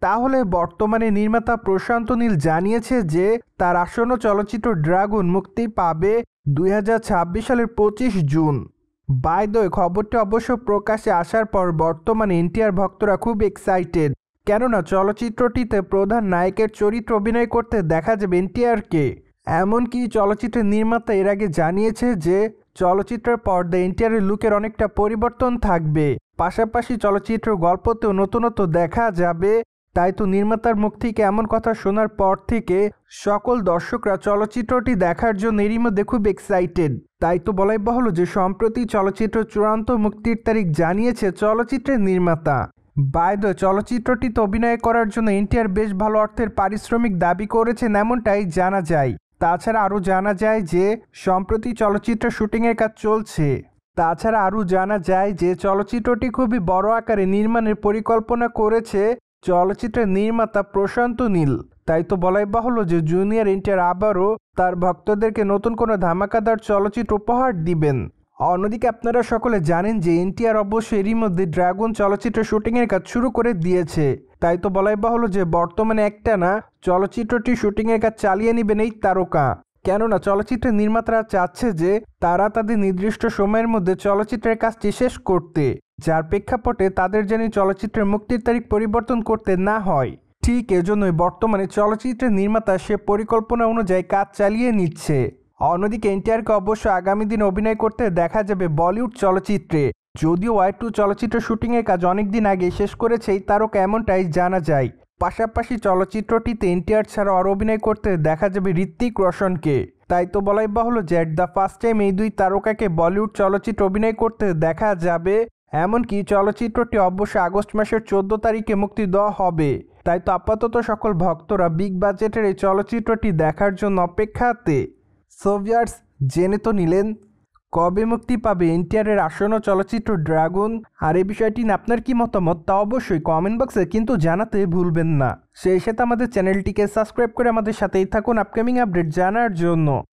তাহলে বর্তমানে নির্মাতা প্রশান্ত নীল জানিয়েছে যে তার আসন্ন চলচ্চিত্র ড্রাগন মুক্তি পাবে 2026 সালের 25 জুন। বাই দ্য ওয়ে, খবরটি অবশ্য প্রকাশ্যে আসার পর বর্তমানে এনটিআর ভক্তরা খুব এক্সাইটেড, কেননা চলচ্চিত্রটিতে প্রধান নায়কের চরিত্র অভিনয় করতে দেখা যাবে এনটিআরকে। এমনকি চলচ্চিত্রের নির্মাতা এর আগে জানিয়েছে যে চলচ্চিত্রের পর্দায় এনটিআরের লুকের অনেকটা পরিবর্তন থাকবে, পাশাপাশি চলচ্চিত্রের গল্পতেও নতুনত্ব দেখা যাবে। তাই তো নির্মাতার মুখ থেকে এমন কথা শোনার পর থেকে সকল দর্শকরা চলচ্চিত্রটি দেখার জন্য এরই মধ্যে খুব এক্সাইটেড। তাই তো বলাই বাহুল্য যে সম্প্রতি চলচ্চিত্র চূড়ান্ত মুক্তির তারিখ জানিয়েছে চলচ্চিত্রের নির্মাতা। বাই দ্য ওয়ে, চলচ্চিত্রটিতে অভিনয় করার জন্য এনটিআর বেশ ভালো অর্থের পারিশ্রমিক দাবি করেছেন এমনটাই জানা যায়। তাছাড়া আরও জানা যায় যে সম্প্রতি চলচ্চিত্রের শুটিংয়ের কাজ চলছে। তাছাড়া আরও জানা যায় যে চলচ্চিত্রটি খুবই বড় আকারে নির্মাণের পরিকল্পনা করেছে চলচ্চিত্রের নির্মাতা প্রশান্ত নীল। তাই তো বলাই বাহুল্য যে জুনিয়র এনটিআর আবারও তার ভক্তদেরকে নতুন কোনো ধামাকাদার চলচ্চিত্র উপহার দিবেন। অন্যদিকে আপনারা সকলে জানেন যে এনটিআর অবশ্য এরই মধ্যে ড্রাগন চলচ্চিত্রের শুটিংয়ের কাজ শুরু করে দিয়েছে। তাই তো বলাই বাহুল্য যে বর্তমানে একটানা চলচ্চিত্রটির শুটিংয়ের কাজ চালিয়ে নেবেন এই তারকা, কেননা চলচ্চিত্রের নির্মাতারা চাচ্ছে যে তারা তাদের নির্দিষ্ট সময়ের মধ্যে চলচ্চিত্রের কাজটি শেষ করতে, যার প্রেক্ষাপটে তাদের যেন চলচ্চিত্রের মুক্তির তারিখ পরিবর্তন করতে না হয়। ঠিক এজন্যই বর্তমানে চলচ্চিত্রের নির্মাতা সে পরিকল্পনা অনুযায়ী কাজ চালিয়ে নিচ্ছে। অন্যদিকে এনটিআরকে অবশ্য আগামী দিনে অভিনয় করতে দেখা যাবে বলিউড চলচ্চিত্রে, যদিও ওয়াই 2 চলচ্চিত্র শুটিংয়ের কাজ অনেকদিন আগে শেষ করেছে এই তারকা এমনটাই জানা যায়। পাশাপাশি চলচ্চিত্রটিতে এনটিআর ছাড়া আর অভিনয় করতে দেখা যাবে ঋত্বিক রোশনকে। তাই তো বলাই বাহুল্য যে এট দ্য ফার্স্ট টাইম এই দুই তারকাকে বলিউড চলচ্চিত্র অভিনয় করতে দেখা যাবে। এমনকি চলচ্চিত্রটি অবশ্য আগস্ট মাসের 14 তারিখে মুক্তি দেওয়া হবে। তাই তো আপাতত সকল ভক্তরা বিগ বাজেটের এই চলচ্চিত্রটি দেখার জন্য অপেক্ষাতে। সো ভিউয়ার্স, জেনে তো নিলেন কবে মুক্তি পাবে এনটিআরের আসন্ন চলচ্চিত্র ড্রাগন, আর এই বিষয়টি নিয়ে আপনার কি মতামত তা অবশ্যই কমেন্ট বক্সে কিন্তু জানাতে ভুলবেন না। সেই সাথে আমাদের চ্যানেলটিকে সাবস্ক্রাইব করে আমাদের সাথেই থাকুন আপকামিং আপডেট জানার জন্য।